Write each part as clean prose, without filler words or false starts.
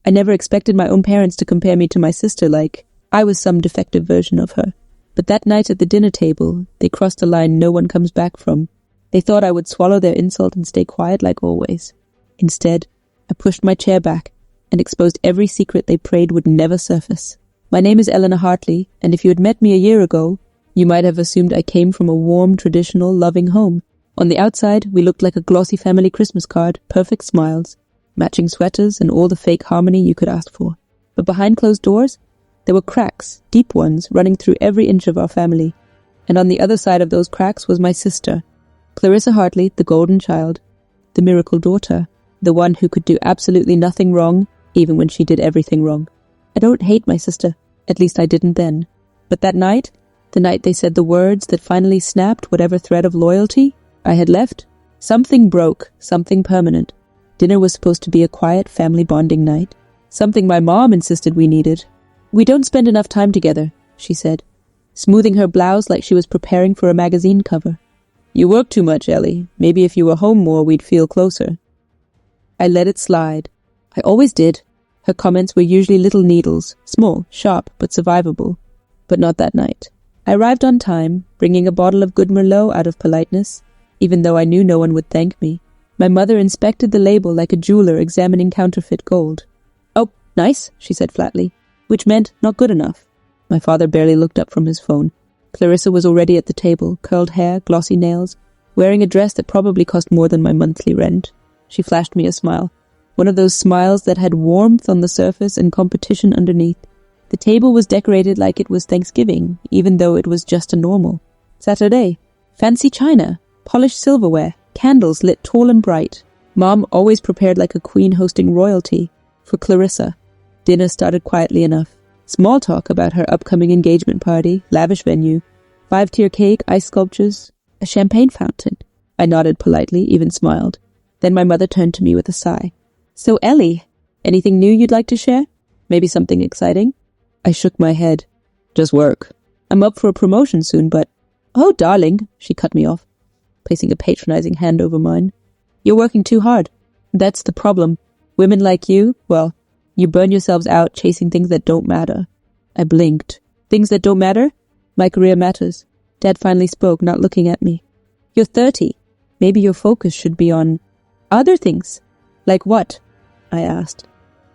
I never expected my own parents to compare me to my sister like I was some defective version of her. But that night at the dinner table, they crossed a line no one comes back from. They thought I would swallow their insult and stay quiet like always. Instead, I pushed my chair back and exposed every secret they prayed would never surface. My name is Eleanor Hartley, and if you had met me a year ago, you might have assumed I came from a warm, traditional, loving home. On the outside, we looked like a glossy family Christmas card, perfect smiles, matching sweaters, and all the fake harmony you could ask for. But behind closed doors, there were cracks, deep ones, running through every inch of our family. And on the other side of those cracks was my sister, Clarissa Hartley, the golden child, the miracle daughter, the one who could do absolutely nothing wrong, even when she did everything wrong. I don't hate my sister, at least I didn't then. But that night, the night they said the words that finally snapped whatever thread of loyalty I had left, something broke, something permanent. Dinner was supposed to be a quiet family bonding night, something my mom insisted we needed. "We don't spend enough time together," she said, smoothing her blouse like she was preparing for a magazine cover. "You work too much, Ellie. Maybe if you were home more, we'd feel closer." I let it slide. I always did. Her comments were usually little needles, small, sharp, but survivable. But not that night. I arrived on time, bringing a bottle of good Merlot out of politeness, even though I knew no one would thank me. My mother inspected the label like a jeweler examining counterfeit gold. "Oh, nice," she said flatly, which meant not good enough. My father barely looked up from his phone. Clarissa was already at the table, curled hair, glossy nails, wearing a dress that probably cost more than my monthly rent. She flashed me a smile, one of those smiles that had warmth on the surface and competition underneath. The table was decorated like it was Thanksgiving, even though it was just a normal Saturday. Fancy china, polished silverware, candles lit tall and bright. Mom always prepared like a queen hosting royalty. For Clarissa, dinner started quietly enough. Small talk about her upcoming engagement party, lavish venue, 5-tier cake, ice sculptures, a champagne fountain. I nodded politely, even smiled. Then my mother turned to me with a sigh. "So, Ellie, anything new you'd like to share? Maybe something exciting?" I shook my head. "Just work. I'm up for a promotion soon, but—" "Oh, darling," she cut me off, placing a patronizing hand over mine. "You're working too hard. That's the problem. Women like you, well, you burn yourselves out chasing things that don't matter." I blinked. "Things that don't matter? My career matters." Dad finally spoke, not looking at me. "You're 30. Maybe your focus should be on other things." "Like what?" I asked.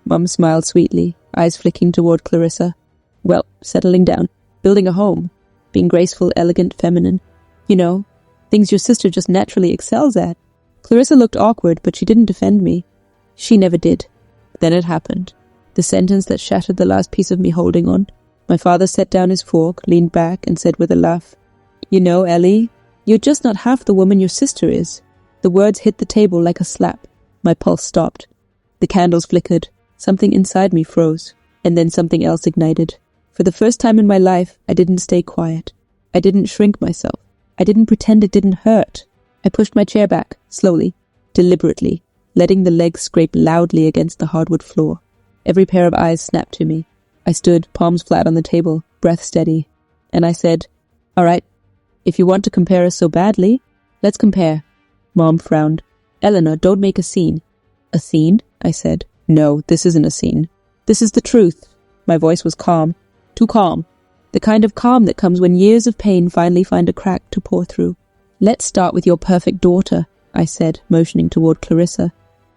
Mum smiled sweetly, eyes flicking toward Clarissa. "Well, settling down, building a home, being graceful, elegant, feminine. You know, things your sister just naturally excels at." Clarissa looked awkward, but she didn't defend me. She never did. Then it happened. The sentence that shattered the last piece of me holding on. My father set down his fork, leaned back, and said with a laugh, "You know, Ellie, you're just not half the woman your sister is." The words hit the table like a slap. My pulse stopped. The candles flickered. Something inside me froze. And then something else ignited. For the first time in my life, I didn't stay quiet. I didn't shrink myself. I didn't pretend it didn't hurt. I pushed my chair back, slowly, deliberately, letting the legs scrape loudly against the hardwood floor. Every pair of eyes snapped to me. I stood, palms flat on the table, breath steady. And I said, "All right, if you want to compare us so badly, let's compare." Mom frowned. "Eleanor, don't make a scene." "A scene?" I said. "No, this isn't a scene. This is the truth." My voice was calm. Too calm. The kind of calm that comes when years of pain finally find a crack to pour through. "Let's start with your perfect daughter," I said, motioning toward Clarissa,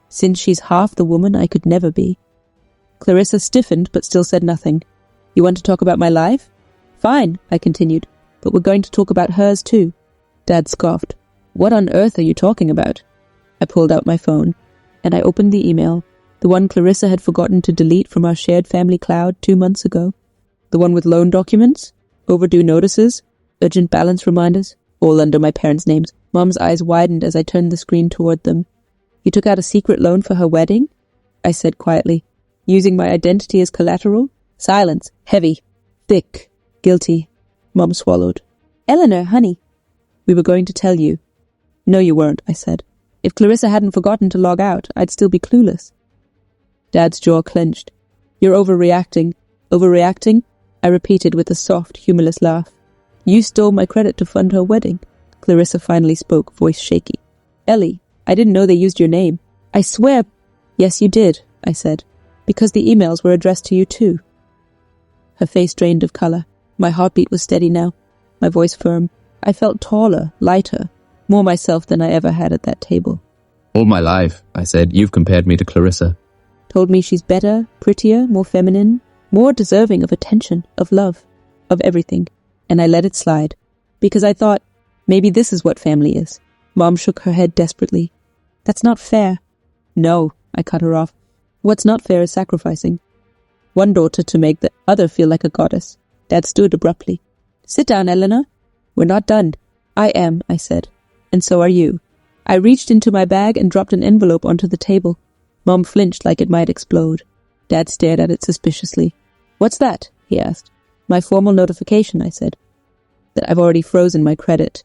"since she's half the woman I could never be." Clarissa stiffened but still said nothing. "You want to talk about my life?" "Fine," I continued, "but we're going to talk about hers too." Dad scoffed. "What on earth are you talking about?" I pulled out my phone, and I opened the email, the one Clarissa had forgotten to delete from our shared family cloud 2 months ago. The one with loan documents, overdue notices, urgent balance reminders, all under my parents' names. Mom's eyes widened as I turned the screen toward them. "You took out a secret loan for her wedding?" I said quietly, "using my identity as collateral?" Silence. Heavy. Thick. Guilty. Mom swallowed. "Eleanor, honey." "We were going to tell you." "No, you weren't," I said. "If Clarissa hadn't forgotten to log out, I'd still be clueless." Dad's jaw clenched. "You're overreacting." "Overreacting?" I repeated with a soft, humorless laugh. "You stole my credit to fund her wedding." Clarissa finally spoke, voice shaky. "Ellie, I didn't know they used your name." "I swear—" "Yes, you did," I said. Because the emails were addressed to you too. Her face drained of color. My heartbeat was steady now, my voice firm. I felt taller, lighter, more myself than I ever had at that table. All my life, I said, you've compared me to Clarissa. Told me she's better, prettier, more feminine, more deserving of attention, of love, of everything. And I let it slide, because I thought, maybe this is what family is. Mom shook her head desperately. That's not fair. No, I cut her off. What's not fair is sacrificing. One daughter to make the other feel like a goddess. Dad stood abruptly. Sit down, Eleanor. We're not done. I am, I said. And so are you. I reached into my bag and dropped an envelope onto the table. Mom flinched like it might explode. Dad stared at it suspiciously. What's that? He asked. My formal notification, I said. That I've already frozen my credit.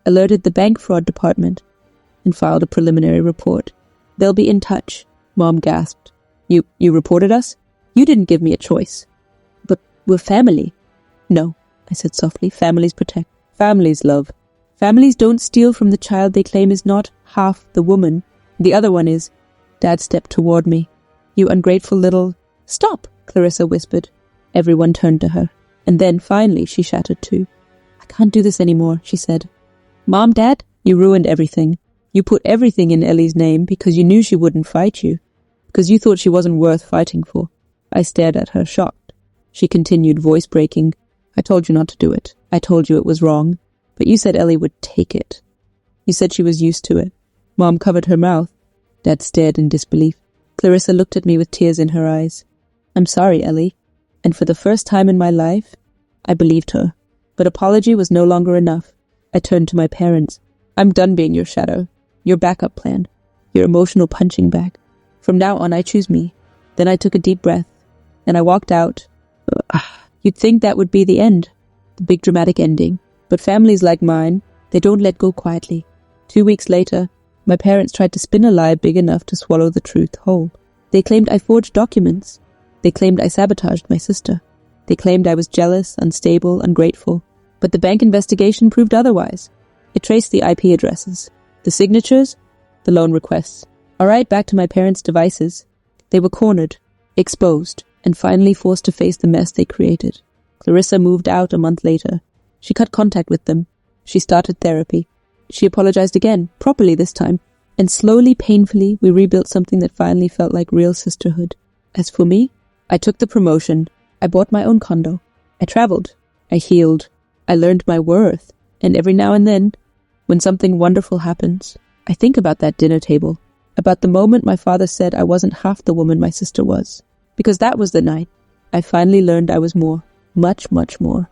Alerted the bank fraud department. And filed a preliminary report. They'll be in touch. Mom gasped. You reported us? You didn't give me a choice. But we're family. No, I said softly. Families protect. Families love. Families don't steal from the child they claim is not half the woman. The other one is. Dad stepped toward me. You ungrateful little... Stop, Clarissa whispered. Everyone turned to her. And then, finally, she shattered too. I can't do this anymore, she said. Mom, Dad, you ruined everything. You put everything in Ellie's name because you knew she wouldn't fight you. Because you thought she wasn't worth fighting for. I stared at her, shocked. She continued, voice breaking. I told you not to do it. I told you it was wrong. But you said Ellie would take it. You said she was used to it. Mom covered her mouth. Dad stared in disbelief. Clarissa looked at me with tears in her eyes. I'm sorry, Ellie. And for the first time in my life, I believed her. But apology was no longer enough. I turned to my parents. I'm done being your shadow. Your backup plan. Your emotional punching bag. From now on, I choose me. Then I took a deep breath. And I walked out. You'd think that would be the end. The big dramatic ending. But families like mine, they don't let go quietly. 2 weeks later, my parents tried to spin a lie big enough to swallow the truth whole. They claimed I forged documents. They claimed I sabotaged my sister. They claimed I was jealous, unstable, ungrateful. But the bank investigation proved otherwise. It traced the IP addresses, the signatures, the loan requests. All right, back to my parents' devices. They were cornered, exposed, and finally forced to face the mess they created. Clarissa moved out a month later. She cut contact with them. She started therapy. She apologized again, properly this time. And slowly, painfully, we rebuilt something that finally felt like real sisterhood. As for me, I took the promotion. I bought my own condo. I traveled. I healed. I learned my worth. And every now and then, when something wonderful happens, I think about that dinner table. About the moment my father said I wasn't half the woman my sister was. Because that was the night I finally learned I was more. Much, much more.